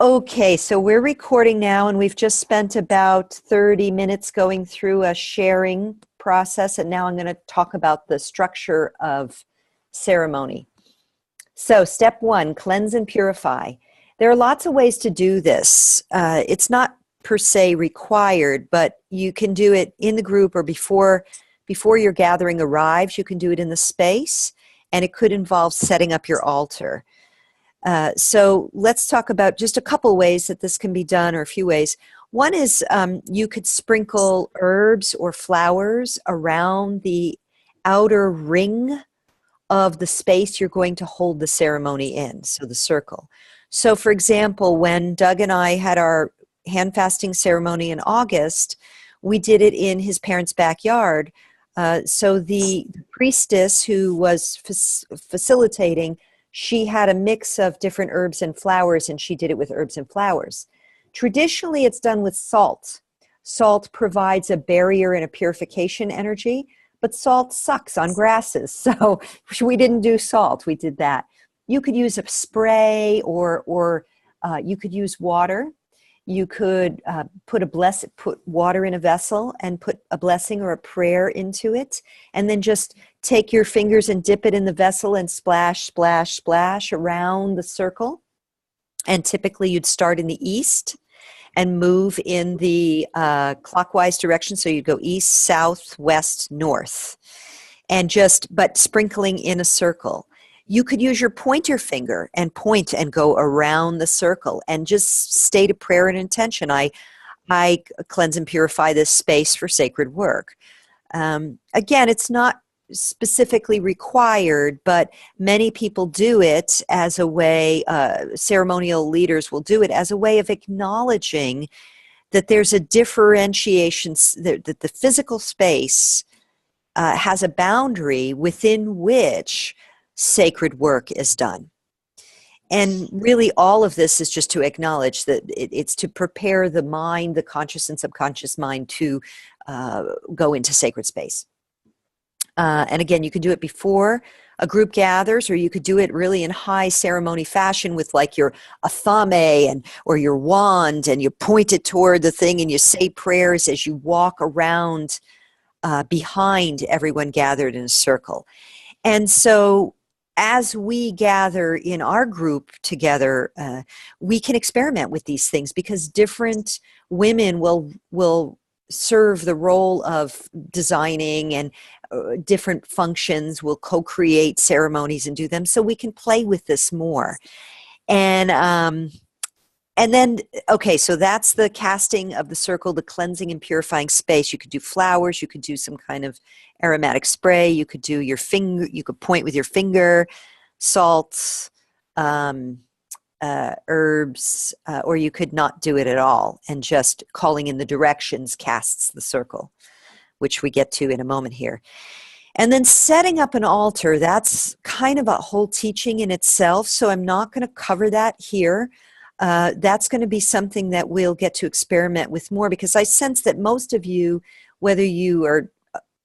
Okay, so we're recording now, and we've just spent about 30 minutes going through a sharing process, and now I'm going to talk about the structure of ceremony. So step one, cleanse and purify. There are lots of ways to do this. It's not per se required, but you can do it in the group or before your gathering arrives. You can do it in the space, and it could involve setting up your altar. So let's talk about just a couple ways that this can be done, or a few ways. One is you could sprinkle herbs or flowers around the outer ring of the space you're going to hold the ceremony in, so the circle. So for example, when Doug and I had our hand fasting ceremony in August, we did it in his parents' backyard. So the priestess who was facilitating, she had a mix of different herbs and flowers, and she did it with herbs and flowers. Traditionally, it's done with salt. Salt provides a barrier and a purification energy, but salt sucks on grasses, so we didn't do salt. We did that. You could use a spray, or you could use water. You could put water in a vessel and put a blessing or a prayer into it, and then just take your fingers and dip it in the vessel and splash, splash, splash around the circle. And typically you'd start in the east and move in the clockwise direction. So you'd go east, south, west, north, but sprinkling in a circle. You could use your pointer finger and point and go around the circle and just state a prayer and intention. I cleanse and purify this space for sacred work. Again, it's not specifically required, but many people do it as a way, ceremonial leaders will do it as a way of acknowledging that there's a differentiation, that the physical space has a boundary within which sacred work is done. And really all of this is just to acknowledge that it's to prepare the mind, the conscious and subconscious mind, to go into sacred space. And again, you could do it before a group gathers, or you could do it really in high ceremony fashion with like your athame or your wand, and you point it toward the thing and you say prayers as you walk around behind everyone gathered in a circle. And so as we gather in our group together, we can experiment with these things, because different women will serve the role of designing, and different functions will co-create ceremonies and do them, so we can play with this more. And then, okay, so that's the casting of the circle, the cleansing and purifying space. You could do flowers, you could do some kind of aromatic spray, you could do your finger, you could point with your finger, salts, herbs, or you could not do it at all, and just calling in the directions casts the circle, which we get to in a moment here. And then setting up an altar, that's kind of a whole teaching in itself, so I'm not going to cover that here. That's going to be something that we'll get to experiment with more, because I sense that most of you, whether you are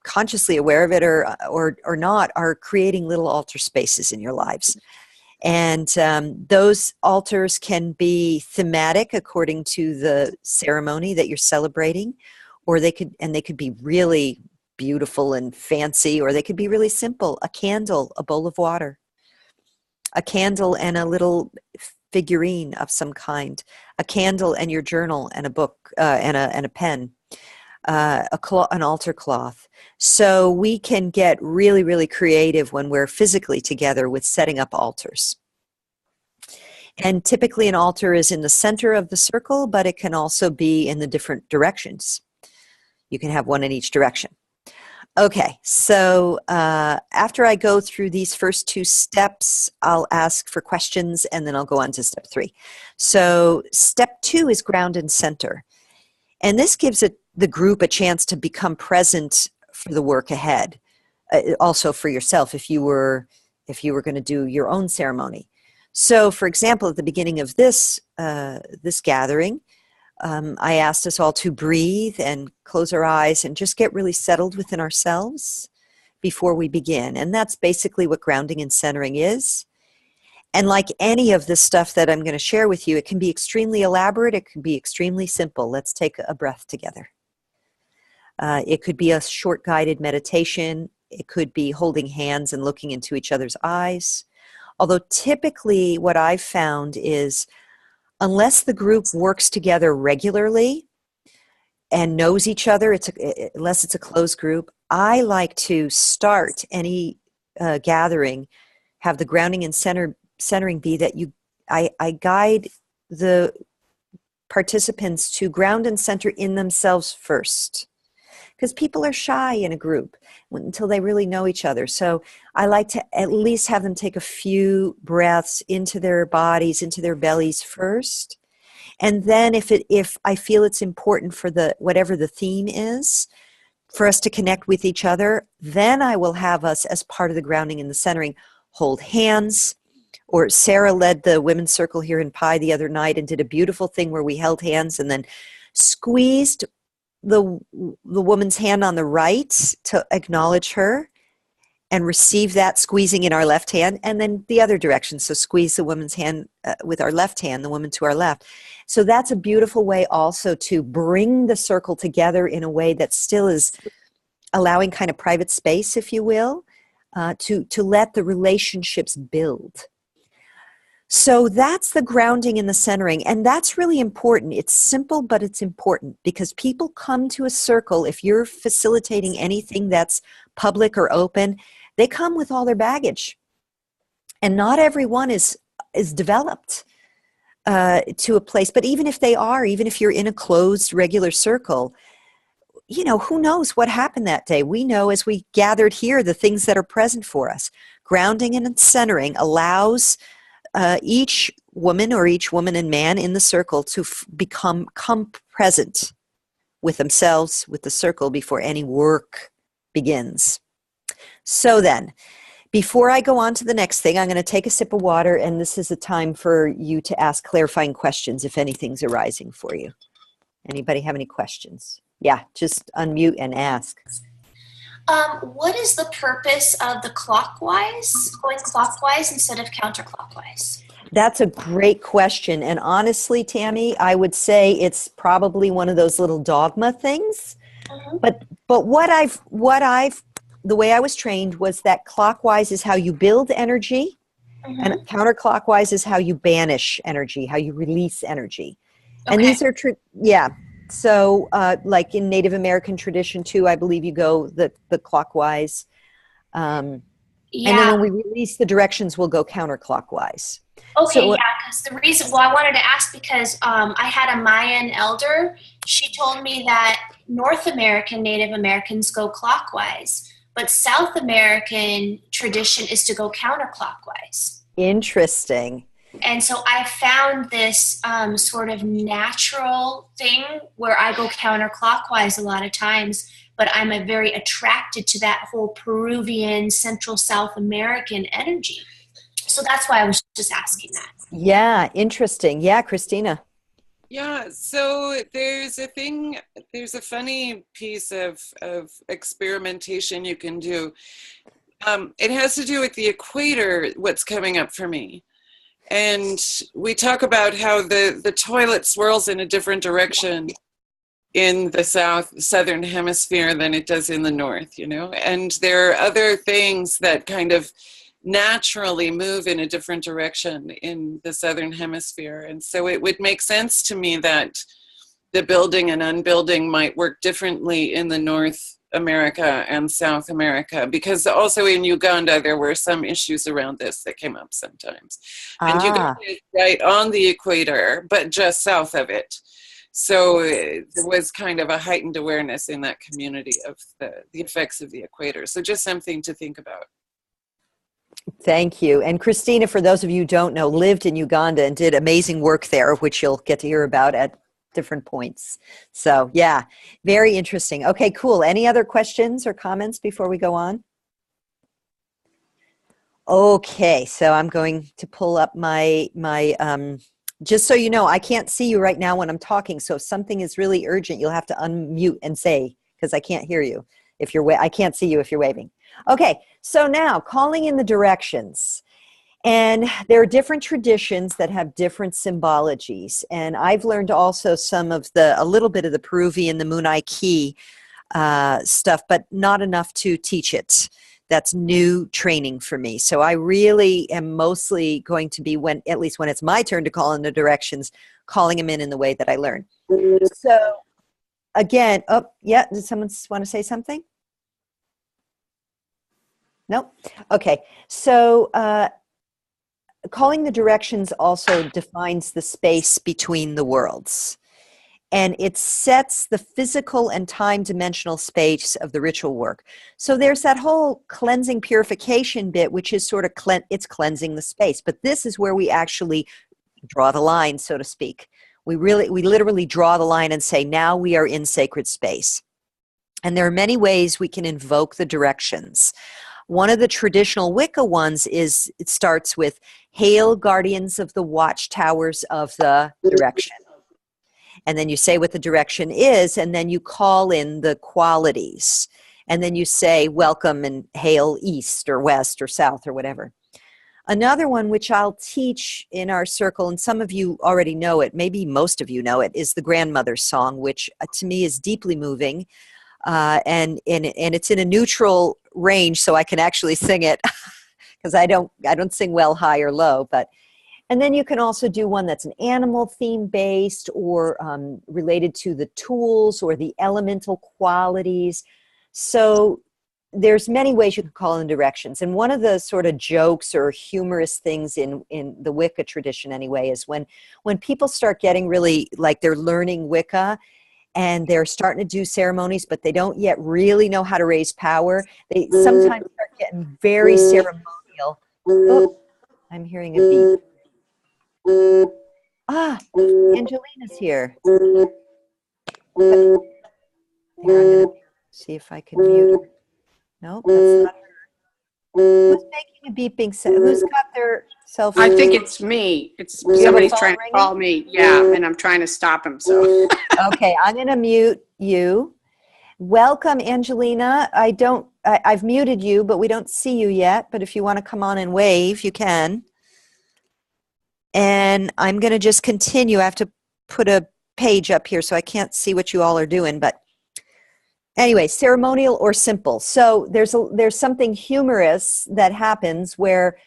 consciously aware of it or not, are creating little altar spaces in your lives. And those altars can be thematic according to the ceremony that you're celebrating, or they could be really beautiful and fancy, or they could be really simple: a candle, a bowl of water, a candle and a little figurine of some kind, a candle and your journal and a book and a pen, an altar cloth. So we can get really, really creative when we're physically together with setting up altars. And typically an altar is in the center of the circle, but it can also be in the different directions. You can have one in each direction. Okay, so after I go through these first two steps, I'll ask for questions, and then I'll go on to step 3. So step 2 is ground and center. And this gives the group a chance to become present for the work ahead. Also for yourself, if you were going to do your own ceremony. So for example, at the beginning of this gathering, I asked us all to breathe and close our eyes and just get really settled within ourselves before we begin. And that's basically what grounding and centering is. And like any of the stuff that I'm going to share with you, it can be extremely elaborate. It can be extremely simple. Let's take a breath together. It could be a short guided meditation. It could be holding hands and looking into each other's eyes. Although typically what I've found is unless the group works together regularly and knows each other, unless it's a closed group, I like to start any gathering, have the grounding and centering be that I guide the participants to ground and center in themselves first. Because people are shy in a group until they really know each other. So I like to at least have them take a few breaths into their bodies, into their bellies first. And then if I feel it's important for whatever the theme is, for us to connect with each other, then I will have us, as part of the grounding and the centering, hold hands. Or Sarah led the women's circle here in Pi the other night and did a beautiful thing where we held hands and then squeezed the woman's hand on the right to acknowledge her and receive that squeezing in our left hand, and then the other direction. So squeeze the woman's hand with our left hand, the woman to our left. So that's a beautiful way also to bring the circle together in a way that still is allowing kind of private space, if you will, to let the relationships build. So that's the grounding and the centering, and that's really important. It's simple, but it's important because people come to a circle. If you're facilitating anything that's public or open, they come with all their baggage, and not everyone is developed to a place. But even if they are, even if you're in a closed, regular circle, you know, who knows what happened that day? We know as we gathered here the things that are present for us. Grounding and centering allows each woman and man in the circle to come present with themselves, with the circle, before any work begins. So then, before I go on to the next thing, I'm going to take a sip of water, and this is a time for you to ask clarifying questions if anything's arising for you. Anybody have any questions? Yeah, just unmute and ask. What is the purpose of the going clockwise instead of counterclockwise? That's a great question. And honestly, Tammy, I would say it's probably one of those little dogma things. Mm-hmm. But the way I was trained was that clockwise is how you build energy, mm-hmm. and counterclockwise is how you banish energy, how you release energy. Okay. And these are So, like in Native American tradition too, I believe you go the clockwise. And then when we release the directions, we'll go counterclockwise. Okay, so, because the reason, I wanted to ask because I had a Mayan elder. She told me that North American Native Americans go clockwise, but South American tradition is to go counterclockwise. Interesting. And so I found this sort of natural thing where I go counterclockwise a lot of times, but I'm very attracted to that whole Peruvian, Central South American energy. So that's why I was just asking that. Yeah, interesting. Yeah, Christina. Yeah, so there's a funny piece of experimentation you can do. It has to do with the equator, what's coming up for me. And we talk about how the toilet swirls in a different direction in the southern hemisphere than it does in the north, you know? And there are other things that kind of naturally move in a different direction in the southern hemisphere. And so it would make sense to me that the building and unbuilding might work differently in the North America and South America, because also in Uganda there were some issues around this that came up sometimes. And Uganda is right on the equator, but just south of it. So there was kind of a heightened awareness in that community of the effects of the equator. So just something to think about. Thank you. And Christina, for those of you who don't know, lived in Uganda and did amazing work there, which you'll get to hear about at different points. So yeah, very interesting. Okay, cool. Any other questions or comments before we go on? Okay, so I'm going to pull up my just so you know, I can't see you right now when I'm talking. So if something is really urgent, you'll have to unmute and say, because I can't hear you I can't see you if you're waving. Okay, so now calling in the directions. And there are different traditions that have different symbologies. And I've learned also a little bit of the Peruvian, the Munai Ki stuff, but not enough to teach it. That's new training for me. So I really am mostly going to be, at least when it's my turn to call in the directions, calling them in the way that I learn. So again, did someone want to say something? No? Okay. So calling the directions also defines the space between the worlds. And it sets the physical and time-dimensional space of the ritual work. So there's that whole cleansing purification bit, which is sort of it's cleansing the space. But this is where we actually draw the line, so to speak. We literally draw the line and say, now we are in sacred space. And there are many ways we can invoke the directions. One of the traditional Wicca ones it starts with, "Hail, guardians of the watchtowers of the direction." And then you say what the direction is, and then you call in the qualities. And then you say, "Welcome," and "Hail east or west or south," or whatever. Another one, which I'll teach in our circle, and some of you already know it, maybe most of you know it, is the grandmother's song, which to me is deeply moving. And it's in a neutral range, so I can actually sing it because I don't sing well high or low, but. And then you can also do one that's an animal theme based or related to the tools or the elemental qualities. So there's many ways you can call in directions. And one of the sort of jokes or humorous things in the Wicca tradition anyway is when people start getting really like they're learning Wicca and they're starting to do ceremonies, but they don't yet really know how to raise power. They sometimes start getting very ceremonial. Oh, I'm hearing a beep. Angelina's here. Here, I'm going to see if I can mute her. No, that's not her. Who's making a beeping sound? Who's got their cell phone? I think it's me. It's somebody's trying to call me. Yeah, and I'm trying to stop him. So okay, I'm going to mute you. Welcome, Angelina. I've muted you, but we don't see you yet. But if you want to come on and wave, you can. And I'm going to just continue. I have to put a page up here, so I can't see what you all are doing. But anyway, ceremonial or simple. So there's something humorous that happens where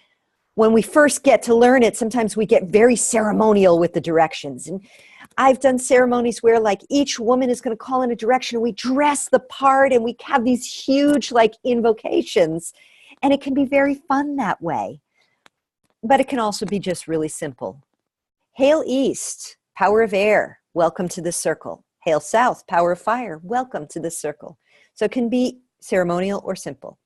when we first get to learn it, sometimes we get very ceremonial with the directions. And I've done ceremonies where like each woman is going to call in a direction and we dress the part and we have these huge like invocations. And it can be very fun that way. But it can also be just really simple. Hail east, power of air, welcome to this circle. Hail south, power of fire, welcome to this circle. So it can be ceremonial or simple.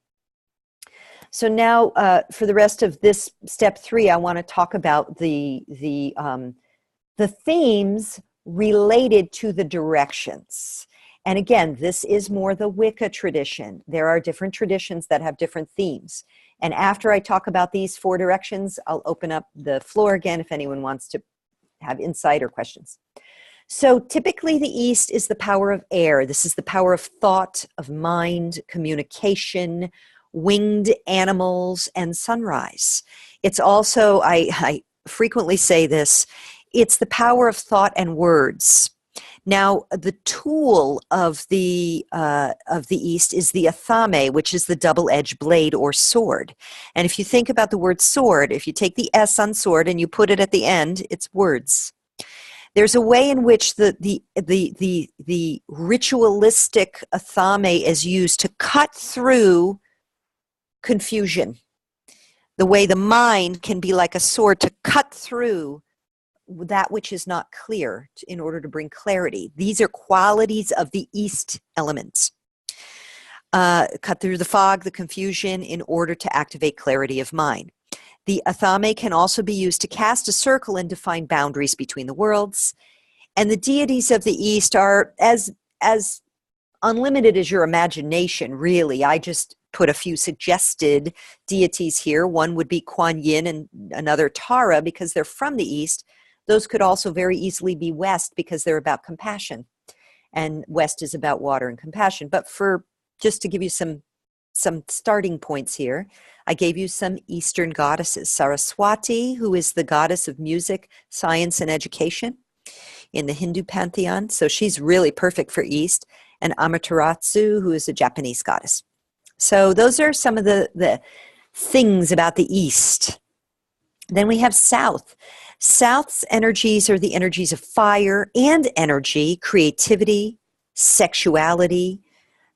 So now for the rest of this step 3, I want to talk about the themes related to the directions. And again, this is more the Wicca tradition. There are different traditions that have different themes. And after I talk about these 4 directions, I'll open up the floor again if anyone wants to have insight or questions. So typically the East is the power of air. This is the power of thought, of mind, communication, winged animals, and sunrise. It's also, I frequently say this, it's the power of thought and words. Now, the tool of the East is the athame, which is the double-edged blade or sword. And if you think about the word sword, if you take the S on sword and you put it at the end, it's words. There's a way in which the ritualistic athame is used to cut through confusion. The way the mind can be like a sword to cut through that which is not clear in order to bring clarity. These are qualities of the East elements. Cut through the fog, the confusion, in order to activate clarity of mind. The athame can also be used to cast a circle and define boundaries between the worlds. And the deities of the East are as unlimited as your imagination, really. I just put a few suggested deities here. One would be Kuan Yin and another Tara because they're from the East. Those could also very easily be West because they're about compassion. And West is about water and compassion. But just to give you some some starting points here. I gave you some Eastern goddesses. Saraswati, who is the goddess of music, science, and education in the Hindu pantheon. So she's really perfect for East. And Amaterasu, who is a Japanese goddess. So those are some of the things about the East. Then we have South. South's energies are the energies of fire and energy, creativity, sexuality.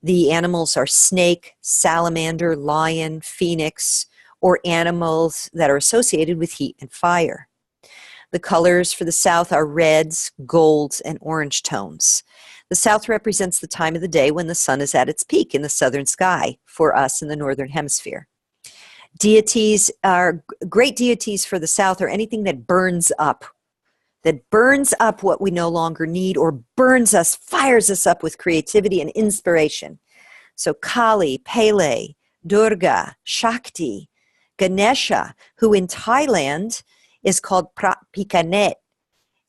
The animals are snake, salamander, lion, phoenix, or animals that are associated with heat and fire. The colors for the South are reds, golds, and orange tones. The South represents the time of the day when the sun is at its peak in the southern sky for us in the northern hemisphere. Deities are great deities for the South are anything that burns up what we no longer need, or burns us, fires us up with creativity and inspiration. So Kali, Pele, Durga, Shakti, Ganesha, who in Thailand is called Prat Pikanet,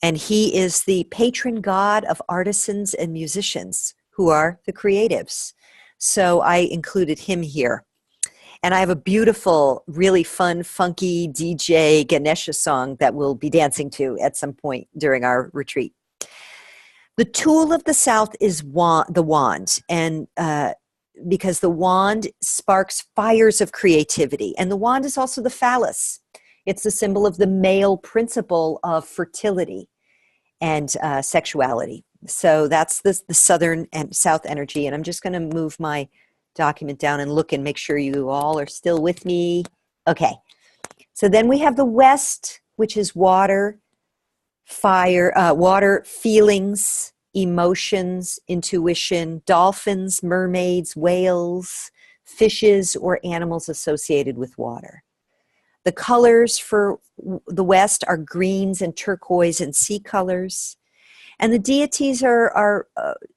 and he is the patron god of artisans and musicians, who are the creatives. So I included him here. And I have a beautiful, really fun, funky DJ Ganesha song that we'll be dancing to at some point during our retreat. The tool of the South is the wand, and because the wand sparks fires of creativity. And the wand is also the phallus. It's the symbol of the male principle of fertility and sexuality. So that's the Southern and South energy. And I'm just going to move my document down and look and make sure you all are still with me. Okay. So then we have the West, which is water, fire, water, feelings, emotions, intuition, dolphins, mermaids, whales, fishes, or animals associated with water. The colors for the West are greens and turquoise and sea colors. And the deities are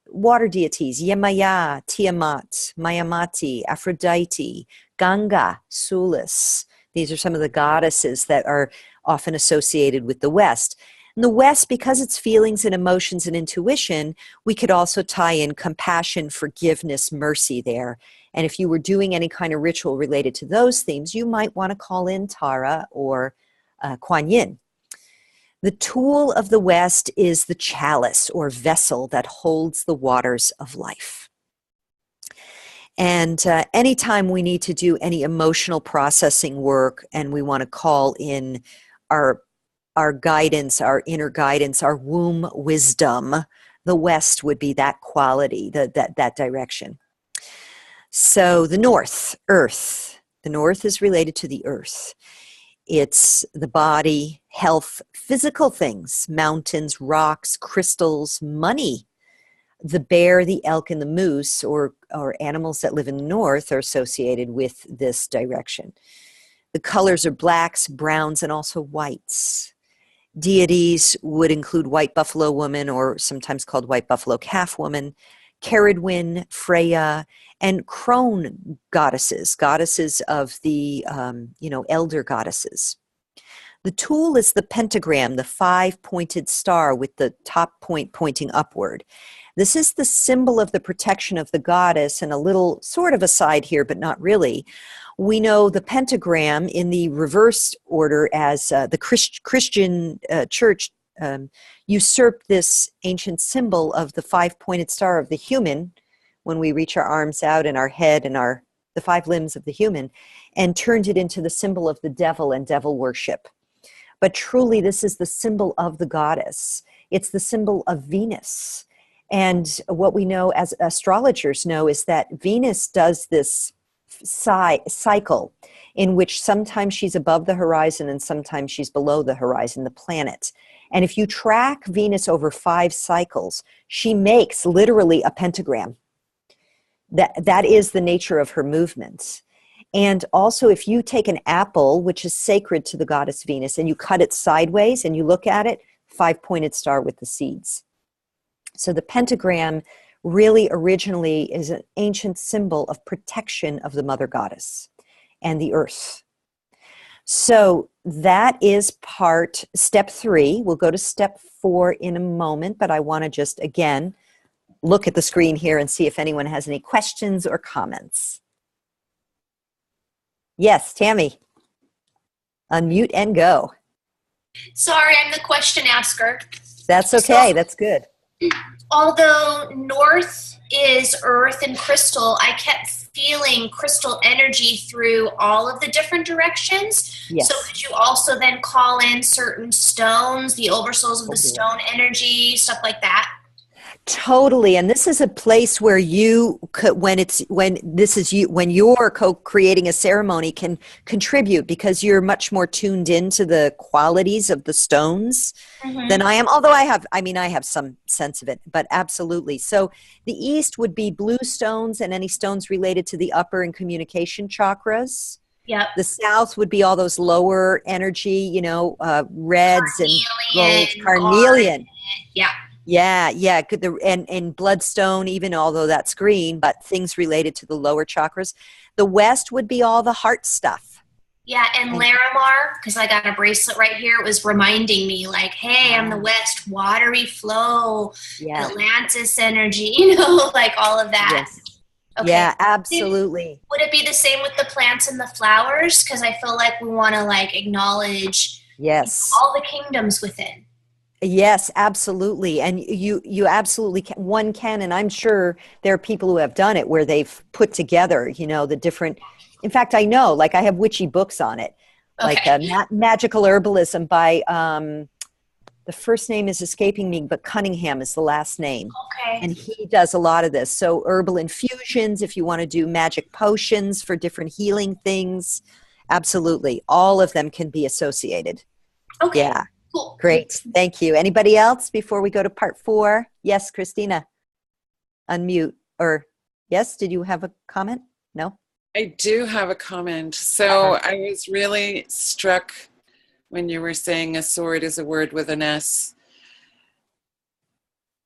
water deities: Yemaya, Tiamat, Mayamati, Aphrodite, Ganga, Sulis. These are some of the goddesses that are often associated with the West. In the West, because it's feelings and emotions and intuition, we could also tie in compassion, forgiveness, mercy there. And if you were doing any kind of ritual related to those themes, you might want to call in Tara or Kuan Yin. The tool of the West is the chalice or vessel that holds the waters of life. And anytime we need to do any emotional processing work and we want to call in our guidance, our inner guidance, our womb wisdom, the West would be that quality, that direction. So the North, Earth. The North is related to the Earth. It's the body, health, physical things, mountains, rocks, crystals, money. The bear, the elk, and the moose, or animals that live in the North, are associated with this direction. The colors are blacks, browns, and also whites. Deities would include white buffalo woman, or sometimes called white buffalo calf woman, Caradwyn, Freya, and crone goddesses of the, elder goddesses. The tool is the pentagram, the 5-pointed star with the top point pointing upward. This is the symbol of the protection of the goddess, and a little sort of aside here, but not really. We know the pentagram in the reverse order as the Christian church usurped this ancient symbol of the 5-pointed star of the human, when we reach our arms out and our head and the 5 limbs of the human, and turned it into the symbol of the devil and devil worship. But truly, this is the symbol of the goddess. It's the symbol of Venus. And what we know as astrologers know is that Venus does this cycle in which sometimes she's above the horizon and sometimes she's below the horizon, the planet. And if you track Venus over 5 cycles, she makes literally a pentagram. That is the nature of her movements. And also, if you take an apple, which is sacred to the goddess Venus, and you cut it sideways and you look at it, 5-pointed star with the seeds. So the pentagram really originally is an ancient symbol of protection of the mother goddess and the earth. So that is step 3. We'll go to step 4 in a moment, but I want to just, again, look at the screen here and see if anyone has any questions or comments. Yes, Tammy. Unmute and go. Sorry, I'm the question asker. That's okay. That's good. Although north is earth and crystal, I kept feeling crystal energy through all of the different directions. Yes. So could you also then call in certain stones, the oversouls of the stone energy, stuff like that? Totally. And this is a place where you could, when you're co-creating a ceremony, can contribute, because you're much more tuned into the qualities of the stones than I am. Although I have some sense of it, but absolutely. So the east would be blue stones and any stones related to the upper and communication chakras. Yep. The south would be all those lower energy, reds and golds, carnelian. Yeah. Yeah. Good. And bloodstone, even although that's green, but things related to the lower chakras. The west would be all the heart stuff. Yeah, and Larimar, because I got a bracelet right here, it was reminding me, like, hey, I'm the west, watery flow, Atlantis energy, like all of that. Yes. Okay. Yeah, absolutely. Would it be the same with the plants and the flowers? Because I feel like we want to acknowledge all the kingdoms within. Yes, absolutely. And you absolutely can. One can, and I'm sure there are people who have done it where they've put together, the different, in fact, I know, I have witchy books on it, Magical Herbalism by, the first name is escaping me, but Cunningham is the last name. Okay. And he does a lot of this. So herbal infusions, if you want to do magic potions for different healing things, absolutely. All of them can be associated. Okay. Yeah. Cool. Great. Thank you. Anybody else before we go to part 4? Yes, Christina. Unmute. Or yes, did you have a comment? No? I do have a comment. So I was really struck when you were saying a sword is a word with an S.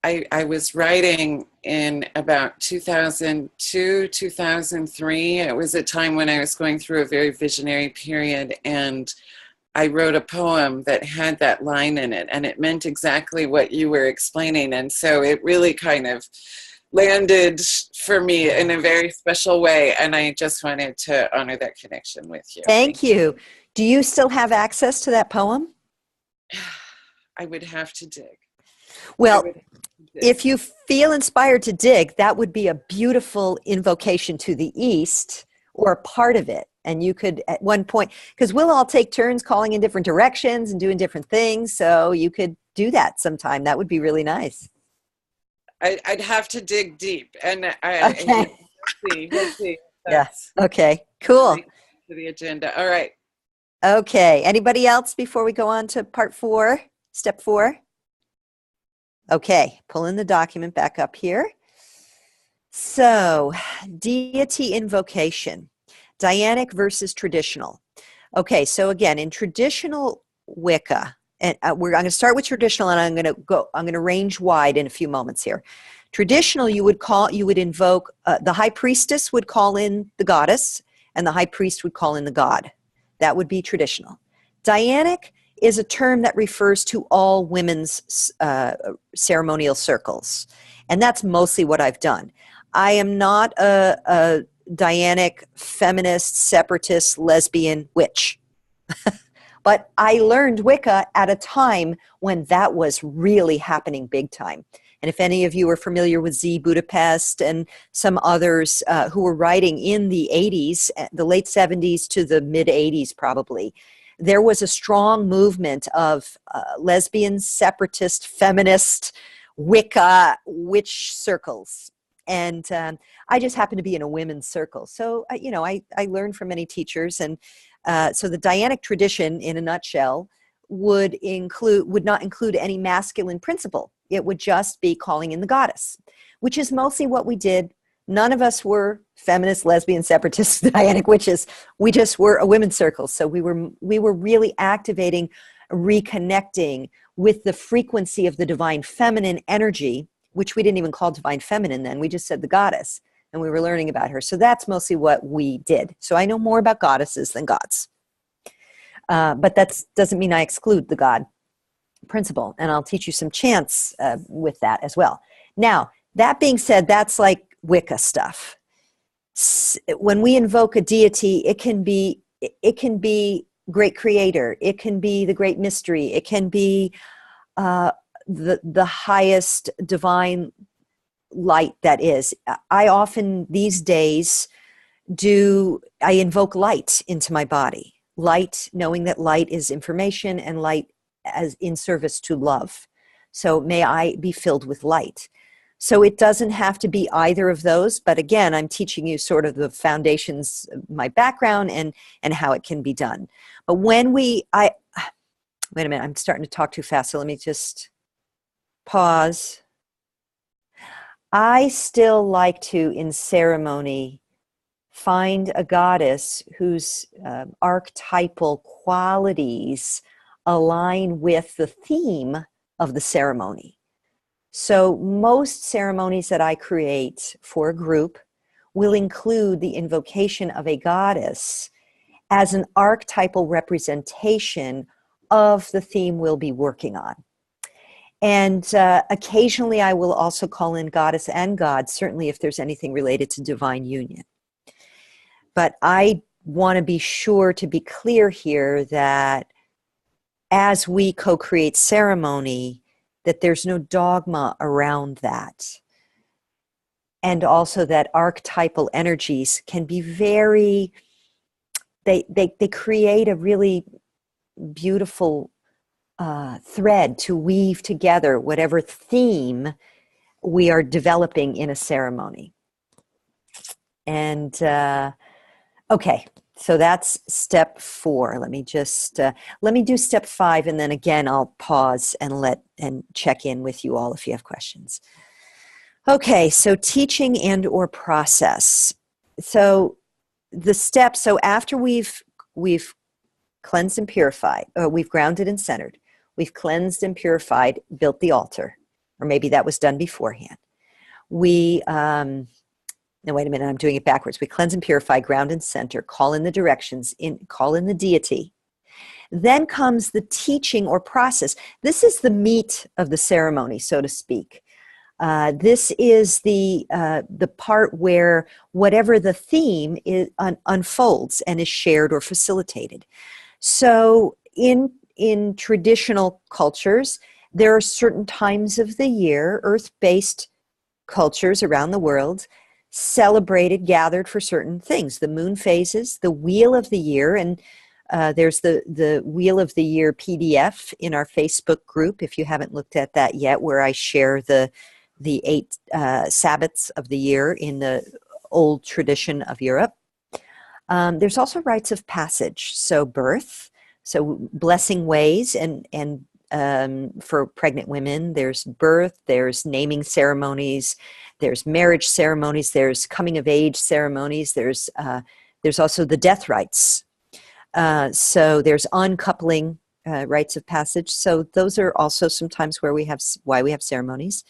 I was writing in about 2002, 2003. It was a time when I was going through a very visionary period, and I wrote a poem that had that line in it, and it meant exactly what you were explaining. And so it really kind of landed for me in a very special way. And I just wanted to honor that connection with you. Thank you. Do you still have access to that poem? I would have to dig. Well, if you feel inspired to dig, that would be a beautiful invocation to the east, or a part of it. And you could at one point, because we'll all take turns calling in different directions and doing different things. So you could do that sometime. That would be really nice. I'd have to dig deep. And we'll see. Yeah. Okay, cool. To the agenda. All right. Okay. Anybody else before we go on to part 4, step 4? Okay. Pulling the document back up here. So, deity invocation. Dianic versus traditional. Okay, so again, in traditional Wicca, and I'm going to start with traditional, and I'm going to range wide in a few moments here. Traditional, you would invoke, the high priestess would call in the goddess, and the high priest would call in the god. That would be traditional. Dianic is a term that refers to all women's ceremonial circles, and that's mostly what I've done. I am not a Dianic, feminist, separatist, lesbian witch. But I learned Wicca at a time when that was really happening big time. And if any of you are familiar with Z Budapest and some others who were writing in the 80s, the late 70s to the mid 80s probably, there was a strong movement of lesbian, separatist, feminist, Wicca, witch circles. And I just happened to be in a women's circle. So, I learned from many teachers. And so the Dianic tradition, in a nutshell, would not include any masculine principle. It would just be calling in the goddess, which is mostly what we did. None of us were feminist, lesbian, separatist, Dianic witches. We just were a women's circle. So we were really activating, reconnecting with the frequency of the divine feminine energy, which we didn't even call divine feminine then. We just said the goddess, and we were learning about her. So that's mostly what we did. So I know more about goddesses than gods. But that doesn't mean I exclude the god principle. And I'll teach you some chants with that as well. Now, that being said, that's like Wicca stuff. When we invoke a deity, it can be it can be great creator. It can be the great mystery. It can be the highest divine light that is. I often these days I invoke light into my body. Light, knowing that light is information and light as in service to love. So may I be filled with light. So it doesn't have to be either of those, but again, I'm teaching you sort of the foundations, my background and how it can be done. But when wait a minute, I'm starting to talk too fast, so let me just pause. I still like to, in ceremony, find a goddess whose archetypal qualities align with the theme of the ceremony. So most ceremonies that I create for a group will include the invocation of a goddess as an archetypal representation of the theme we'll be working on. And occasionally I will also call in goddess and god, certainly if there's anything related to divine union. But I want to be sure to be clear here that as we co-create ceremony, that there's no dogma around that. And also that archetypal energies can be very, they create a really beautiful thread to weave together whatever theme we are developing in a ceremony. And okay, so that's step 4. Let me just let me do step 5, and then again I'll pause and check in with you all if you have questions. Okay, so teaching and or process. So the steps. So after we've cleansed and purified, or we've grounded and centered, we've cleansed and purified, built the altar, or maybe that was done beforehand. We no, wait a minute, I'm doing it backwards. We cleanse and purify, ground and center, call in the directions, call in the deity. Then comes the teaching or process. This is the meat of the ceremony, so to speak. This is the part where whatever the theme is unfolds and is shared or facilitated. So in traditional cultures, there are certain times of the year, earth-based cultures around the world, celebrated, gathered for certain things. The moon phases, the wheel of the year, and there's the wheel of the year PDF in our Facebook group, if you haven't looked at that yet, where I share the 8 Sabbats of the year in the old tradition of Europe. There's also rites of passage, so birth, so blessing ways, and for pregnant women, there's birth, there's naming ceremonies, there's marriage ceremonies, there's coming of age ceremonies, there's also the death rites. So there's uncoupling rites of passage. So those are also sometimes why we have ceremonies.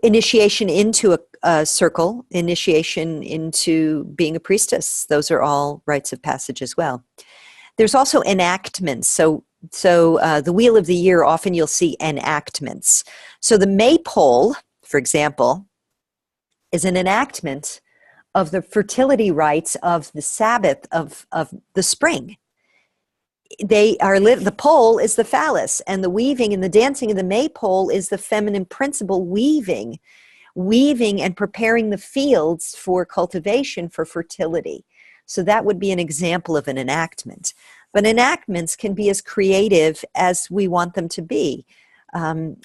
Initiation into a circle, initiation into being a priestess. Those are all rites of passage as well. There's also enactments. So the wheel of the year, often you'll see enactments. So the maypole, for example, is an enactment of the fertility rites of the Sabbath of the spring. The pole is the phallus, and the weaving and the dancing of the maypole is the feminine principle, weaving and preparing the fields for cultivation for fertility. So that would be an example of an enactment. But enactments can be as creative as we want them to be.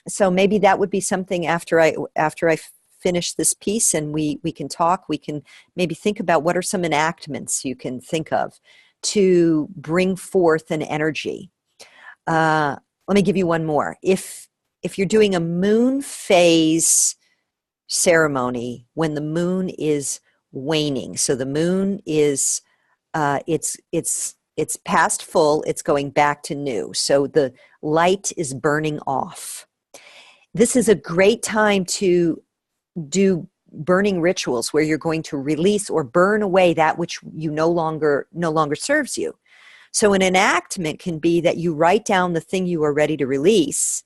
So maybe that would be something after I finish this piece and we can talk, we can maybe think about what are some enactments you can think of to bring forth an energy. Let me give you one more. If you're doing a moon phase ceremony when the moon is waning, so the moon is it's past full, it's going back to new, so the light is burning off. This is a great time to do burning rituals where you're going to release or burn away that which you no longer serves you. So an enactment can be that you write down the thing you are ready to release,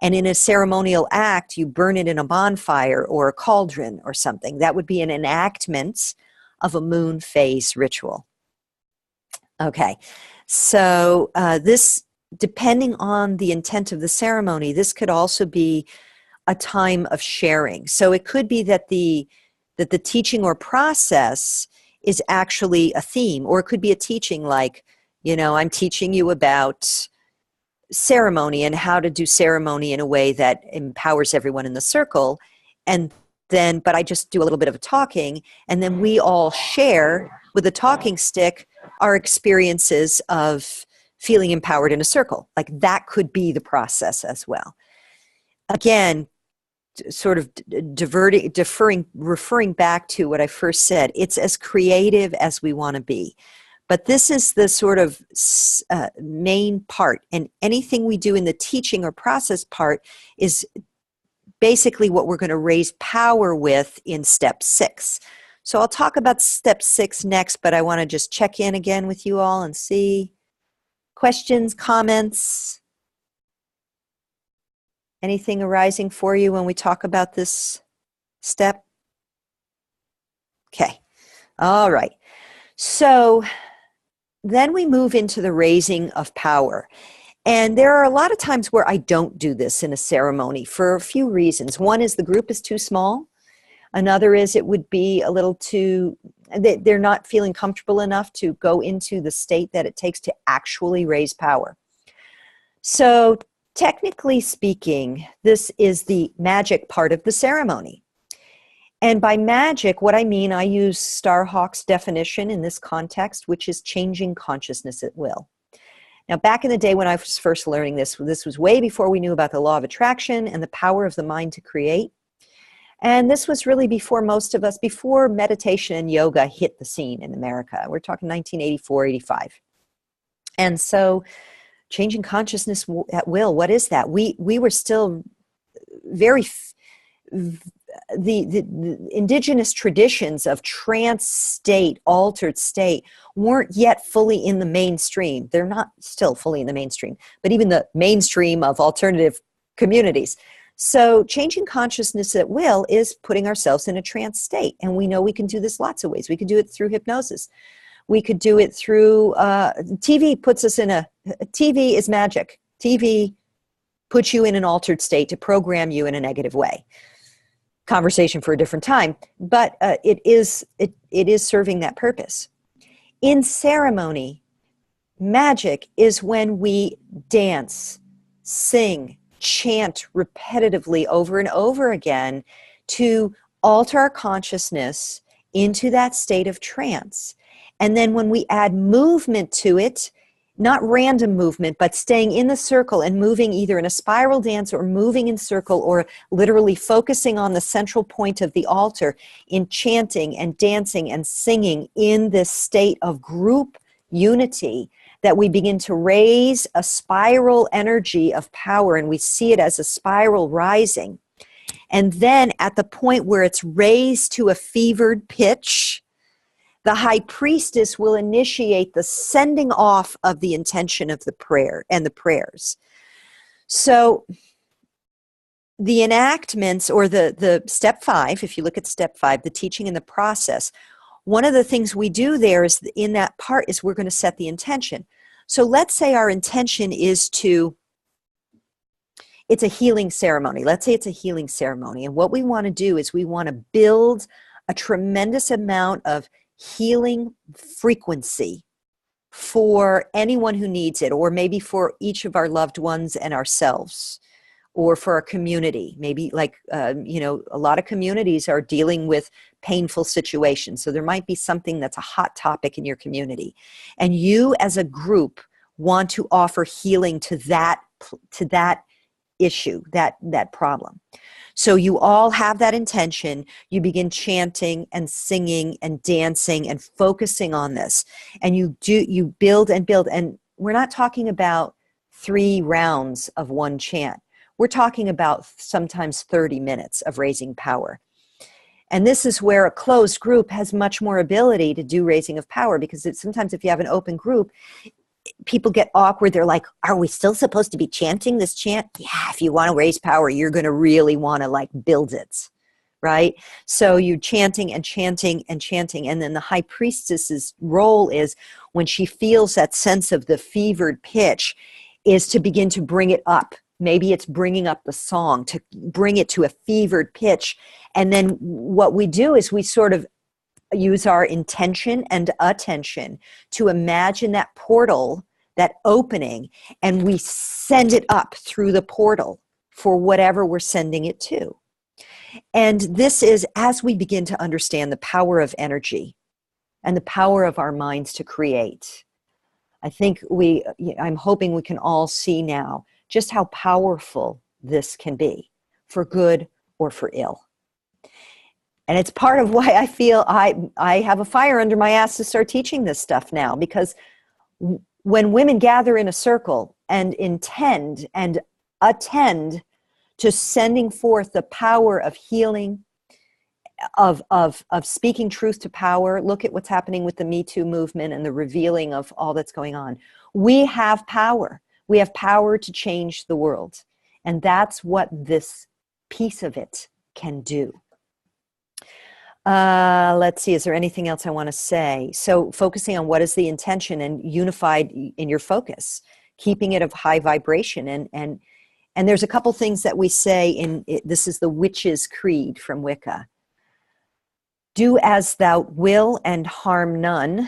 and in a ceremonial act you burn it in a bonfire or a cauldron or something. That would be an enactment of a moon phase ritual. Okay. So this, depending on the intent of the ceremony, this could also be a time of sharing. So it could be that the teaching or process is actually a theme, or it could be a teaching like, I'm teaching you about ceremony and how to do ceremony in a way that empowers everyone in the circle. And then, but I just do a little bit of a talking, and then we all share with a talking stick our experiences of feeling empowered in a circle. Like that could be the process as well. Again, sort of referring back to what I first said, it's as creative as we want to be. But this is the sort of main part. And anything we do in the teaching or process part is basically what we're going to raise power with in step 6. So I'll talk about step 6 next, but I want to just check in again with you all and see questions, comments, anything arising for you when we talk about this step? Okay. All right. So then we move into the raising of power. And there are a lot of times where I don't do this in a ceremony for a few reasons. One is the group is too small. Another is it would be a little too, they're not feeling comfortable enough to go into the state that it takes to actually raise power. So technically speaking, this is the magic part of the ceremony. And by magic, what I mean, I use Starhawk's definition in this context, which is changing consciousness at will. Now, back in the day when I was first learning this was way before we knew about the law of attraction and the power of the mind to create. And this was really before most of us, before meditation and yoga hit the scene in America. We're talking 1984, 85. And so changing consciousness at will, what is that? We were still very, the indigenous traditions of trance state, altered state, weren't yet fully in the mainstream. They're not still fully in the mainstream, but even the mainstream of alternative communities. So changing consciousness at will is putting ourselves in a trance state. And we know we can do this lots of ways. We can do it through hypnosis. We could do it through, TV puts us in TV is magic. TV puts you in an altered state to program you in a negative way. Conversation for a different time, but it is serving that purpose. In ceremony, magic is when we dance, sing, chant repetitively over and over again to alter our consciousness into that state of trance. And then when we add movement to it, not random movement, but staying in the circle and moving either in a spiral dance or moving in circle or literally focusing on the central point of the altar in chanting and dancing and singing in this state of group unity, that we begin to raise a spiral energy of power, and we see it as a spiral rising. And then at the point where it's raised to a fevered pitch, the high priestess will initiate the sending off of the intention of the prayer and the prayers. So the enactments, or the step 5, if you look at step 5, the teaching and the process, one of the things we do there is in that part is we're going to set the intention. So let's say our intention is it's a healing ceremony. Let's say it's a healing ceremony. And what we want to do is we want to build a tremendous amount of healing frequency for anyone who needs it, or maybe for each of our loved ones and ourselves, or for our community. Maybe like, a lot of communities are dealing with painful situations. So there might be something that's a hot topic in your community. And you as a group want to offer healing to that issue, that problem. So you all have that intention. You begin chanting and singing and dancing and focusing on this. And you build and build. And we're not talking about 3 rounds of one chant. We're talking about sometimes 30 minutes of raising power. And this is where a closed group has much more ability to do raising of power, because sometimes if you have an open group, people get awkward. They're like, are we still supposed to be chanting this chant? Yeah, if you want to raise power, you're going to really want to build it, right? So you're chanting and chanting and chanting. And then the high priestess's role is, when she feels that sense of the fevered pitch, is to begin to bring it up. Maybe it's bringing up the song to bring it to a fevered pitch. And then what we do is we sort of use our intention and attention to imagine that portal, that opening, and we send it up through the portal for whatever we're sending it to. And this is as we begin to understand the power of energy and the power of our minds to create. I think I'm hoping we can all see now just how powerful this can be, for good or for ill. And it's part of why I feel I have a fire under my ass to start teaching this stuff now, because when women gather in a circle and intend and attend to sending forth the power of healing, of speaking truth to power. Look at what's happening with the Me Too movement and the revealing of all that's going on. We have power. We have power to change the world. And that's what this piece of it can do. Let's see, is there anything else I want to say? So focusing on what is the intention and unified in your focus, keeping it of high vibration. And there's a couple things that we say in it. This is the Witch's Creed from Wicca. Do as thou will and harm none,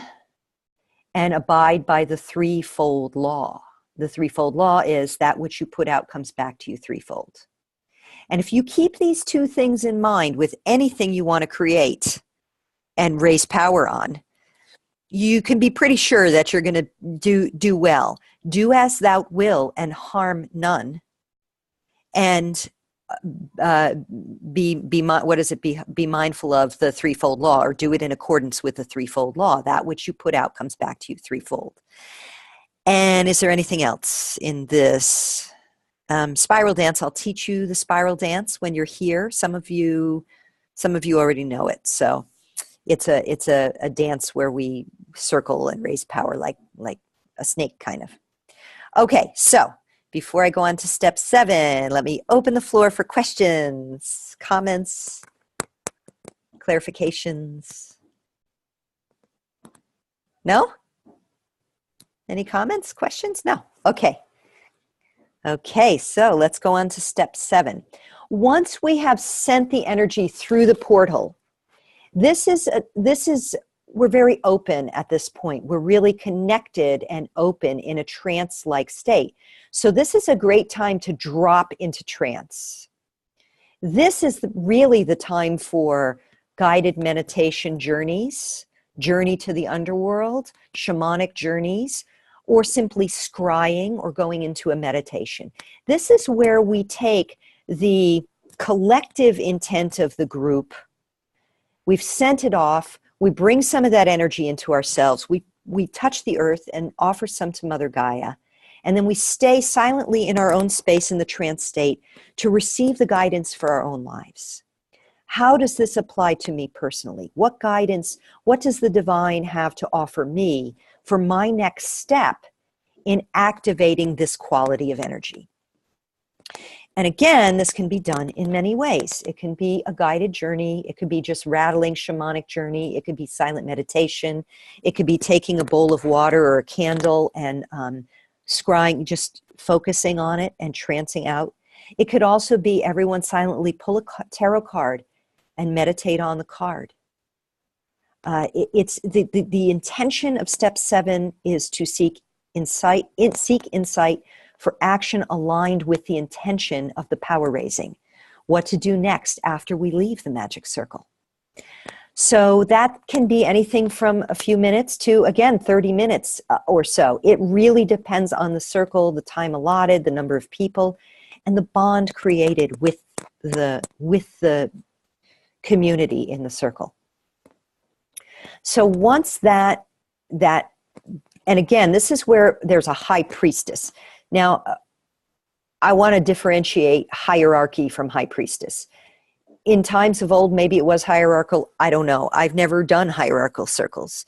and abide by the threefold law. The threefold law is that which you put out comes back to you threefold. And if you keep these two things in mind with anything you want to create and raise power on, you can be pretty sure that you're going to do well. Do as thou will and harm none. And be mindful of the threefold law, or do it in accordance with the threefold law. That which you put out comes back to you threefold. And is there anything else in this spiral dance? I'll teach you the spiral dance when you're here. Some of you already know it. So it's a dance where we circle and raise power like a snake, kind of. Okay, so before I go on to step 7, let me open the floor for questions, comments, clarifications. No? Any comments, questions? No. Okay. Okay, so let's go on to step 7. Once we have sent the energy through the portal, we're very open at this point. We're really connected and open in a trance-like state. So this is a great time to drop into trance. This is really the time for guided meditation journeys, journey to the underworld, shamanic journeys, or simply scrying or going into a meditation. This is where we take the collective intent of the group. We've sent it off. We bring some of that energy into ourselves. We touch the earth and offer some to Mother Gaia. And then we stay silently in our own space in the trance state to receive the guidance for our own lives. How does this apply to me personally? What guidance, what does the divine have to offer me for my next step in activating this quality of energy? And again, this can be done in many ways. It can be a guided journey. It could be just rattling shamanic journey. It could be silent meditation. It could be taking a bowl of water or a candle and scrying, just focusing on it and trancing out. It could also be everyone silently pull a tarot card and meditate on the card. It's the intention of step 7 is to seek insight for action aligned with the intention of the power raising. What to do next after we leave the magic circle. So that can be anything from a few minutes to, again, 30 minutes or so. It really depends on the circle, the time allotted, the number of people, and the bond created with the community in the circle. So once that, and again, this is where there's a high priestess. Now, I want to differentiate hierarchy from high priestess. In times of old, maybe it was hierarchical. I don't know. I've never done hierarchical circles.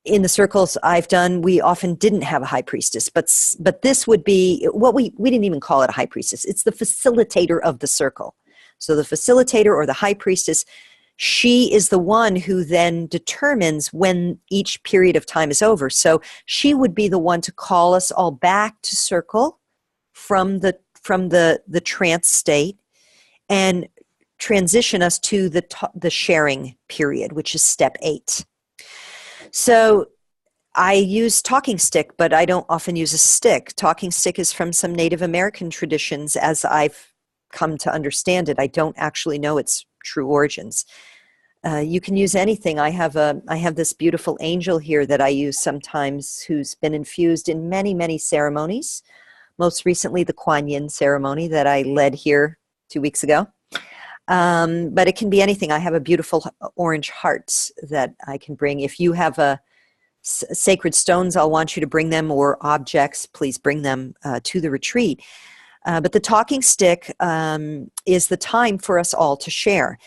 In the circles I've done, we often didn't have a high priestess, but this would be what we didn't even call it a high priestess. It's the facilitator of the circle. So the facilitator or the high priestess, she is the one who then determines when each period of time is over. So she would be the one to call us all back to circle from the trance state and transition us to the sharing period, which is step 8. So I use talking stick, but I don't often use a stick. Talking stick is from some Native American traditions, as I've come to understand it. I don't actually know its true origins. You can use anything. I have this beautiful angel here that I use sometimes, who's been infused in many, many ceremonies. Most recently, the Kuan Yin ceremony that I led here 2 weeks ago. But it can be anything. I have a beautiful orange heart that I can bring. If you have sacred stones, I'll want you to bring them, or objects, please bring them to the retreat. But the talking stick is the time for us all to share.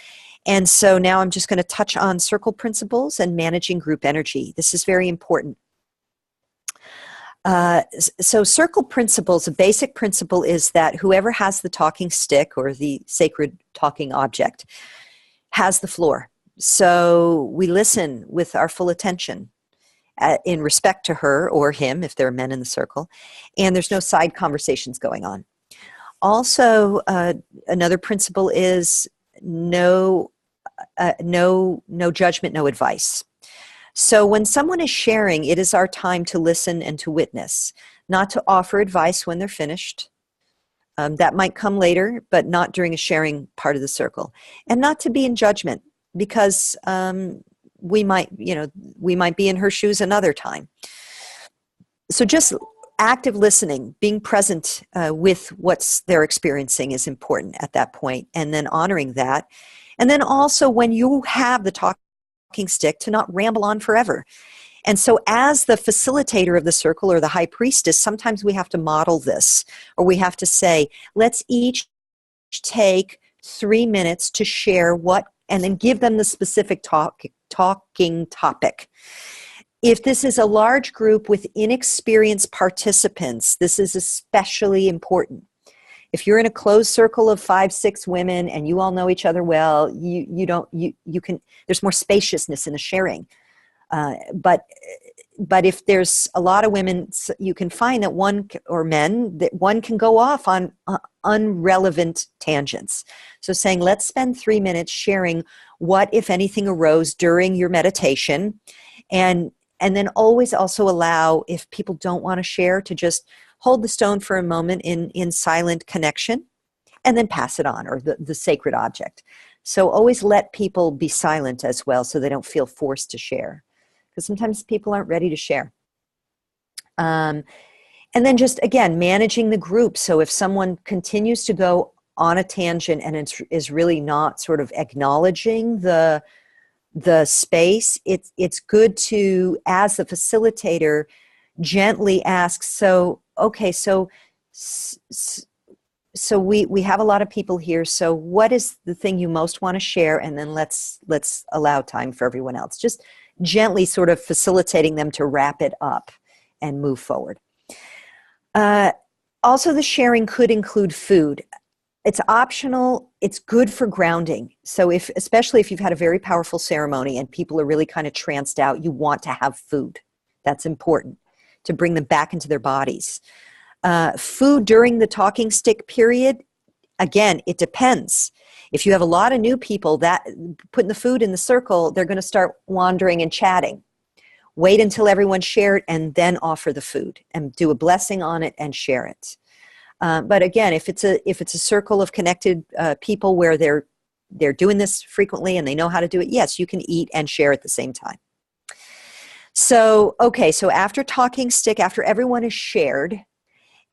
And so now I'm just going to touch on circle principles and managing group energy. This is very important. So circle principles, a basic principle is that whoever has the talking stick or the sacred talking object has the floor. So we listen with our full attention in respect to her or him, if there are men in the circle, and there's no side conversations going on. Also, another principle is no judgment, no advice. So when someone is sharing, it is our time to listen and to witness, not to offer advice when they're finished. That might come later, but not during a sharing part of the circle. And not to be in judgment, because we might be in her shoes another time. So just active listening, being present with what they're experiencing is important at that point, and then honoring that. And then also, when you have the talking stick, to not ramble on forever. And so as the facilitator of the circle or the high priestess, sometimes we have to model this, or we have to say, let's each take 3 minutes to share and then give them the specific talking topic. If this is a large group with inexperienced participants, this is especially important. If you're in a closed circle of 5, 6 women and you all know each other well, you can, there's more spaciousness in the sharing. But if there's a lot of women, you can find that one can go off on unrelevant tangents. So saying, let's spend 3 minutes sharing what, if anything, arose during your meditation, and then always also allow, if people don't want to share, to just hold the stone for a moment in silent connection, and then pass it on, or the sacred object. So always let people be silent as well, so they don't feel forced to share, because sometimes people aren't ready to share. And then just, again, managing the group. So if someone continues to go on a tangent and is really not sort of acknowledging the space, it's good to, as the facilitator, gently ask, so we have a lot of people here, so what is the thing you most want to share, and then let's allow time for everyone else. Just gently sort of facilitating them to wrap it up and move forward. Also, the sharing could include food. It's optional. It's good for grounding. So especially if you've had a very powerful ceremony and people are really kind of tranced out, you want to have food. That's important to bring them back into their bodies. Food during the talking stick period, again, it depends. If you have a lot of new people, that putting the food in the circle, they're going to start wandering and chatting. Wait until everyone's shared and then offer the food and do a blessing on it and share it. But again, if it's a circle of connected people where they're doing this frequently and they know how to do it, yes, you can eat and share at the same time. So, okay, so after talking stick, after everyone is shared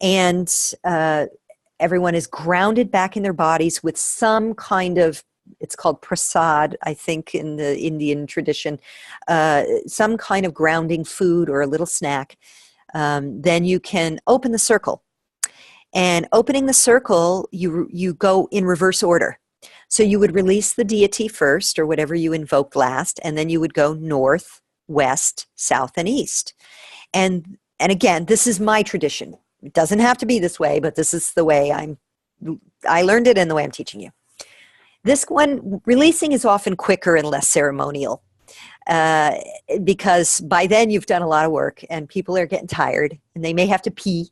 and everyone is grounded back in their bodies with some kind of, it's called prasad, I think, in the Indian tradition, some kind of grounding food or a little snack, then you can open the circle. And opening the circle, you go in reverse order. So you would release the deity first, or whatever you invoked last, and then you would go north, west, south, and east. And again, this is my tradition. It doesn't have to be this way, but this is the way I learned it and the way I'm teaching you. This one, releasing is often quicker and less ceremonial. Because by then you've done a lot of work and people are getting tired and they may have to pee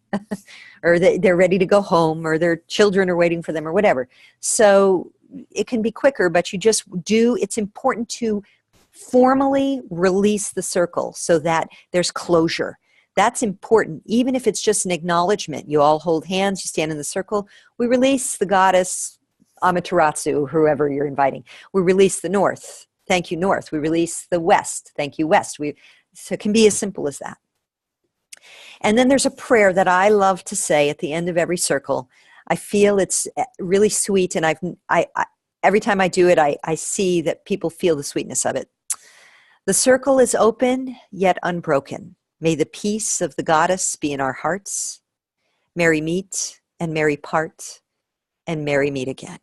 or they're ready to go home or their children are waiting for them or whatever. So it can be quicker, but it's important to formally release the circle so that there's closure. That's important. Even if it's just an acknowledgement, you all hold hands, you stand in the circle. We release the goddess Amaterasu, whoever you're inviting. We release the north. Thank you, North. We release the West. Thank you, West. So it can be as simple as that. And then there's a prayer that I love to say at the end of every circle. I feel it's really sweet, and I every time I do it, I see that people feel the sweetness of it. The circle is open, yet unbroken. May the peace of the goddess be in our hearts. Merry meet and merry part, and merry meet again.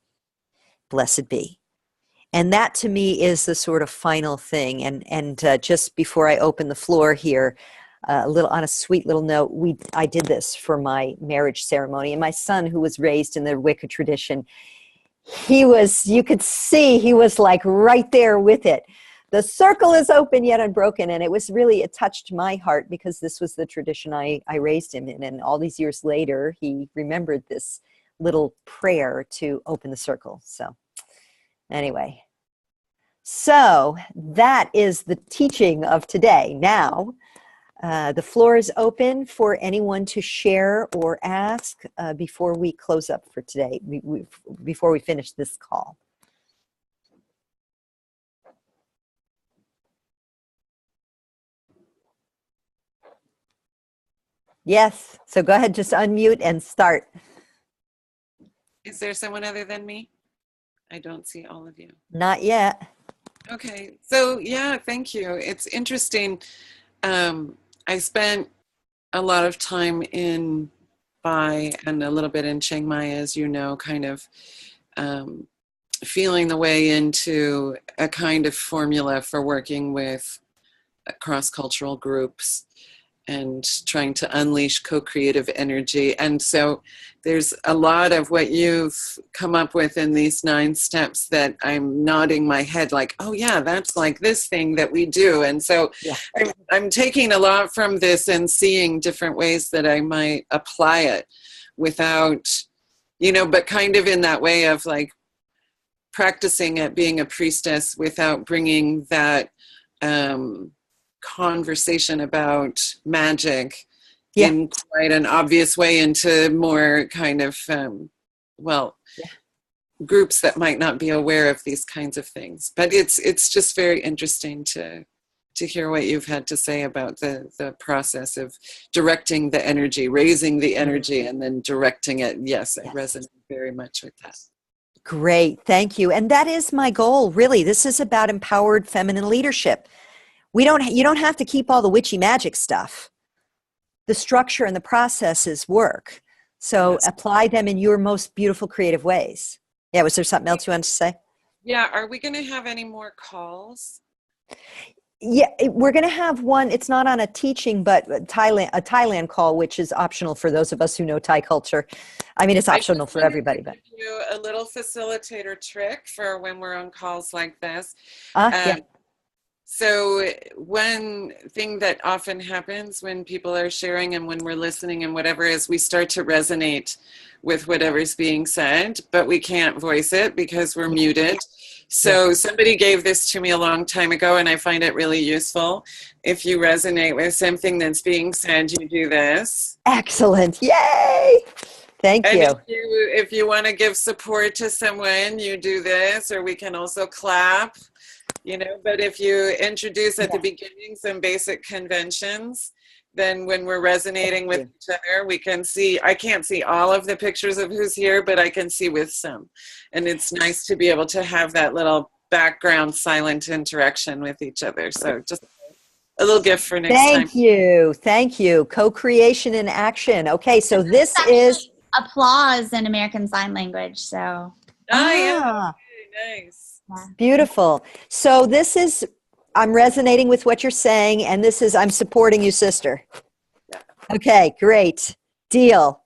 Blessed be. And that to me is the sort of final thing. And just before I open the floor here, on a sweet little note, I did this for my marriage ceremony. And my son, who was raised in the Wicca tradition, you could see he was like right there with it. The circle is open yet unbroken. And it touched my heart because this was the tradition I raised him in. And all these years later, he remembered this little prayer to open the circle. So anyway, so that is the teaching of today. Now, the floor is open for anyone to share or ask before we close up for today, before we finish this call. Yes, so go ahead, just unmute and start. Is there someone other than me? I don't see all of you. Not yet. Okay, so yeah, thank you. It's interesting. I spent a lot of time in Bai and a little bit in Chiang Mai, as you know, kind of feeling the way into a kind of formula for working with cross-cultural groups and trying to unleash co-creative energy. And so there's a lot of what you've come up with in these 9 steps that I'm nodding my head like, oh yeah, that's like this thing that we do. And so yeah. I'm taking a lot from this and seeing different ways that I might apply it without, but kind of in that way of like practicing it, being a priestess without bringing that conversation about magic in quite an obvious way into more kind of groups that might not be aware of these kinds of things. But it's just very interesting to hear what you've had to say about the process of directing the energy, raising the energy, and then directing it. Yes, I resonate very much with that. Great, thank you. And that is my goal, really. This is about empowered feminine leadership. You don't have to keep all the witchy magic stuff. The structure and the processes work. So apply them in your most beautiful creative ways. Yeah, was there something else you wanted to say? Yeah, are we going to have any more calls? Yeah, we're going to have one. It's not on a teaching, but a Thailand call, which is optional for those of us who know Thai culture. I mean, it's optional for everybody. But give you a little facilitator trick for when we're on calls like this. Yeah. So one thing that often happens when people are sharing and when we're listening and whatever is we start to resonate with whatever's being said, but we can't voice it because we're muted. So somebody gave this to me a long time ago and I find it really useful. If you resonate with something that's being said, you do this. Excellent. Yay! Thank you. If you want to give support to someone, you do this, or we can also clap. But if you introduce at the beginning some basic conventions, then when we're resonating with each other, we can see, I can't see all of the pictures of who's here, but I can see with some. And it's nice to be able to have that little background silent interaction with each other. So just a little gift for next time. Thank you. Co-creation in action. Okay, so this is applause in American Sign Language. So. Yeah, very nice. Yeah. Beautiful. So this is, I'm resonating with what you're saying, and this is, I'm supporting you, sister. Yeah. Okay, great. Deal.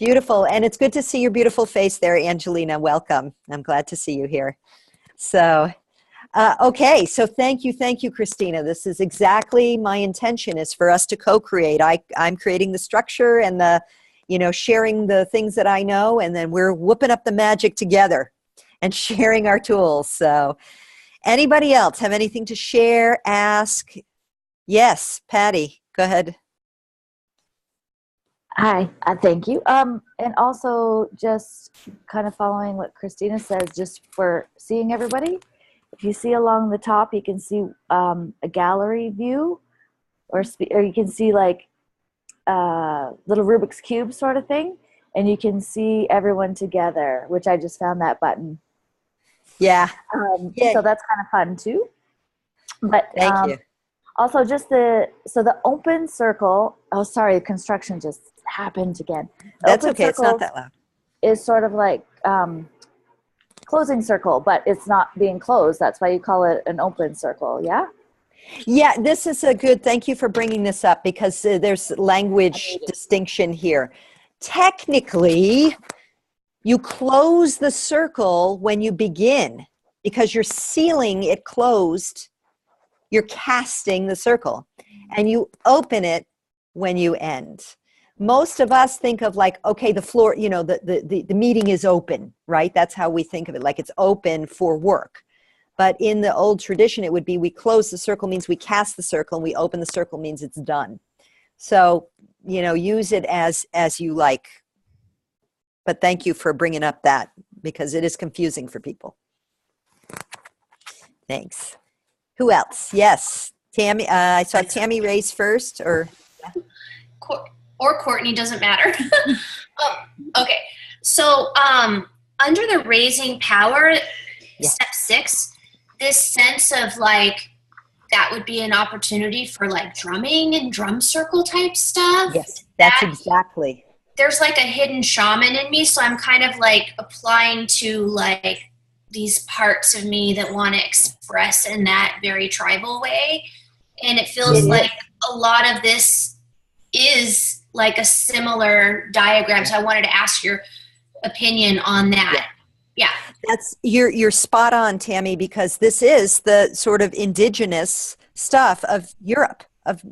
Beautiful. And it's good to see your beautiful face there, Angelina. Welcome. I'm glad to see you here. So, okay. So thank you, Christina. This is exactly my intention, is for us to co-create. I'm creating the structure and the, sharing the things that I know, and then we're whooping up the magic together and sharing our tools. So anybody else have anything to share, ask? Yes, Patty, go ahead. Hi, thank you. And also just kind of following what Christina says, just for seeing everybody. If you see along the top, you can see a gallery view, or you can see like little Rubik's Cube sort of thing, and you can see everyone together, which I just found that button. Yeah. So that's kind of fun too. But thank you. Also, just the open circle. Oh, sorry, construction just happened again. That's okay. It's not that loud. Is sort of like closing circle, but it's not being closed. That's why you call it an open circle. Yeah. Yeah, this is a good. Thank you for bringing this up, because there's language distinction here. Technically, you close the circle when you begin, because you're sealing it closed. You're casting the circle, and you open it when you end. Most of us think of like, okay, the floor, the meeting is open, right? That's how we think of it, like it's open for work. But in the old tradition, it would be we close the circle means we cast the circle, and we open the circle means it's done. So, use it as you like. But thank you for bringing up that, because it is confusing for people. Thanks. Who else? Yes, Tammy. I saw Tammy raise first, or Courtney, doesn't matter. Okay. So under the raising power, step 6, this sense of like that would be an opportunity for like drumming and drum circle type stuff. Yes, that's exactly. There's like a hidden shaman in me, so I'm kind of like applying to like these parts of me that want to express in that very tribal way. And it feels like a lot of this is like a similar diagram. So I wanted to ask your opinion on that. Yeah. That's you're spot on, Tammy, because this is the sort of indigenous stuff of Europe, of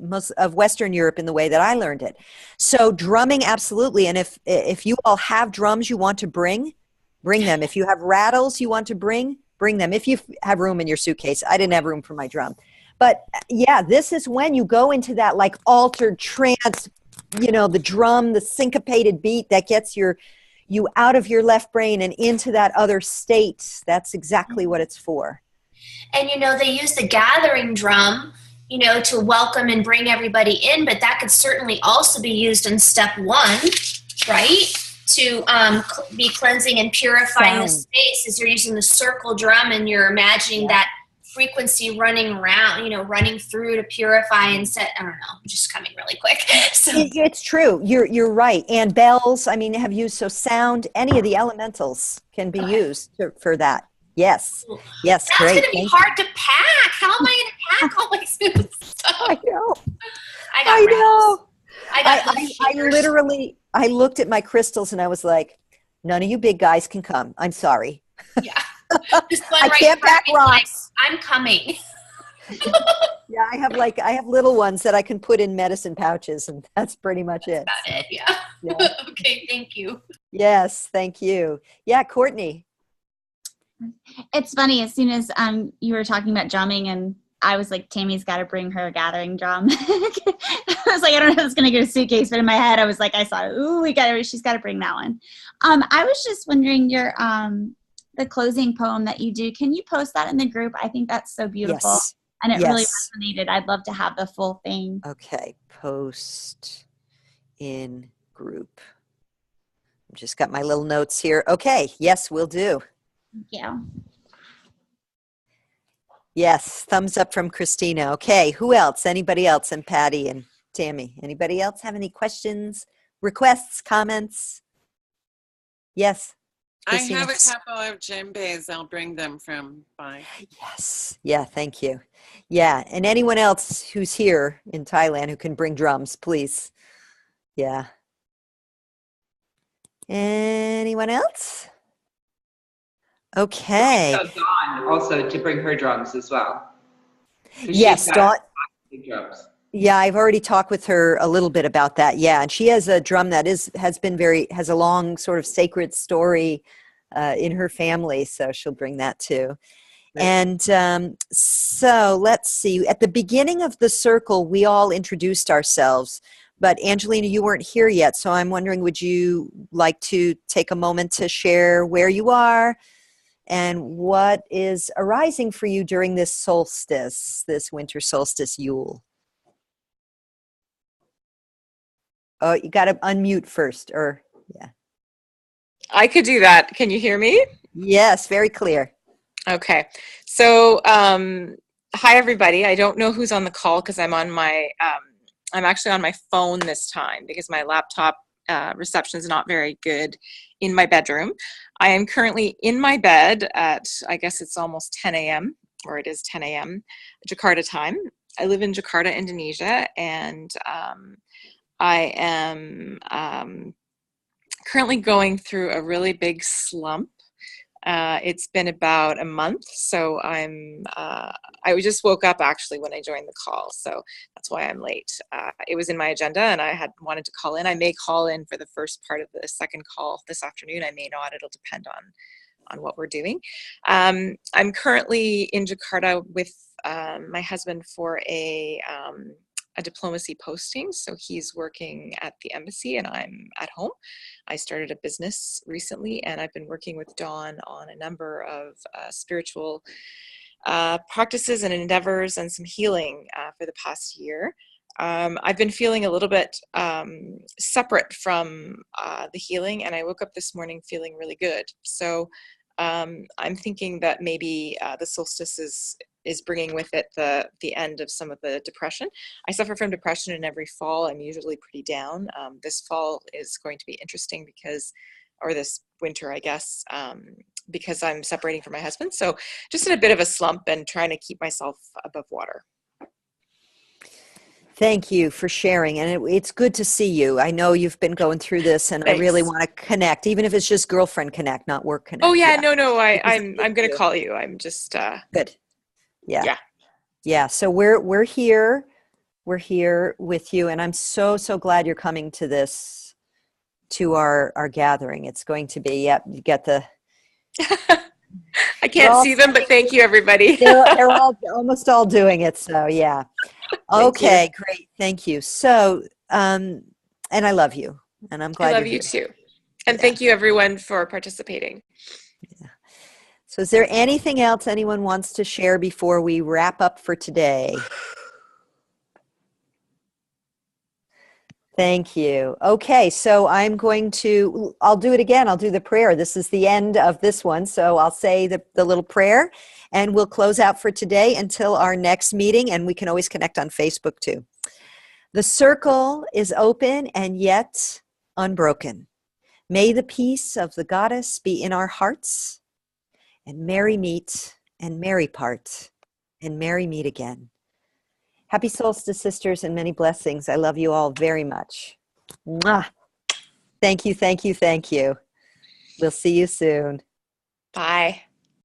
Western Europe, in the way that I learned it. So drumming, absolutely. And if you all have drums you want to bring them. If you have rattles you want to bring them. If you have room in your suitcase. I didn't have room for my drum. But yeah, this is when you go into that like altered trance, the drum, the syncopated beat that gets you out of your left brain and into that other state. That's exactly what it's for. And, they use the gathering drum, to welcome and bring everybody in, but that could certainly also be used in step 1, right? To be cleansing and purifying the space, as you're using the circle drum and you're imagining that frequency running around, running through to purify and set. I don't know, I'm just coming really quick. So. It's true. You're right. And bells, have used, so sound, any of the elementals can be used for that. Yes. Yes. That's great. That's going to be hard to pack. How am I going to pack all my smooth stuff? I know. I looked at my crystals and I was like, none of you big guys can come. I'm sorry. Yeah. I can't pack rocks. Like, I'm coming. Yeah, I have little ones that I can put in medicine pouches, and that's pretty much it. That's it. Yeah. Okay. Thank you. Yes. Thank you. Yeah. Courtney. It's funny, as soon as you were talking about drumming, and I was like, Tammy's got to bring her gathering drum. I was like, I don't know if it's going to get a suitcase, but in my head, I was like, I saw, she's got to bring that one. I was just wondering, the closing poem that you do, can you post that in the group? I think that's so beautiful. Yes. And it really resonated. I'd love to have the full thing. Okay. Post in group. I've just got my little notes here. Okay. Yes, we'll do. Thank you. Yes. Thumbs up from Christina. Okay. Who else? Anybody else? And Patty and Tammy. Anybody else have any questions, requests, comments? Yes. Christina. I have a couple of djembes. I'll bring them from by. Yes. Yeah. Thank you. Yeah. And anyone else who's here in Thailand who can bring drums, please. Yeah. Anyone else? Okay. So Dawn also to bring her drums as well. Yes, Dawn. Drums. Yeah, I've already talked with her a little bit about that. Yeah, and she has a drum that has a long sort of sacred story in her family, so she'll bring that too. Great. And so let's see. At the beginning of the circle, we all introduced ourselves, but Angelina, you weren't here yet, so I'm wondering, would you like to take a moment to share where you are and what is arising for you during this solstice, this winter solstice Yule? Oh, you got to unmute first, or yeah. I could do that. Can you hear me? Yes, very clear. Okay. So, hi everybody. I don't know who's on the call because I'm on my, I'm actually on my phone this time because my laptop reception is not very good in my bedroom. I am currently in my bed at, I guess it's almost 10 a.m. or it is 10 a.m. Jakarta time. I live in Jakarta, Indonesia, and I am currently going through a really big slump. It's been about a month, so I just woke up actually when I joined the call, so that's why I'm late. It was in my agenda and I had wanted to call in. I may call in for the first part of the second call this afternoon. I may not. It'll depend on what we're doing. I'm currently in Jakarta with my husband for a diplomacy posting. So he's working at the embassy and I'm at home. I started a business recently and I've been working with Dawn on a number of spiritual practices and endeavors and some healing for the past year. I've been feeling a little bit separate from the healing, and I woke up this morning feeling really good. So I'm thinking that maybe the solstice is bringing with it the end of some of the depression. I suffer from depression, and every fall I'm usually pretty down. This fall is going to be interesting or this winter, I guess, because I'm separating from my husband. So just in a bit of a slump and trying to keep myself above water. Thank you for sharing. And it's good to see you. I know you've been going through this and Thanks. I really want to connect, even if it's just girlfriend connect, not work connect. Oh yeah, no, I'm going to call you. I'm just good. Yeah. So we're here. We're here with you. And I'm so glad you're coming to our gathering. It's going to be, you get the I can't see them, but thank you, everybody. they're all almost all doing it. So yeah. Okay, great. Thank you. So, and I love you, and I'm glad I love you're you here. too. And thank you everyone for participating. Yeah. So is there anything else anyone wants to share before we wrap up for today? Thank you. Okay, so I'll do it again. I'll do the prayer. This is the end of this one. So I'll say the little prayer and we'll close out for today until our next meeting. And we can always connect on Facebook too. The circle is open and yet unbroken. May the peace of the goddess be in our hearts, and merry meet and merry part and merry meet again. Happy solstice, sisters, and many blessings. I love you all very much. Mwah. Thank you, thank you, thank you. We'll see you soon. Bye.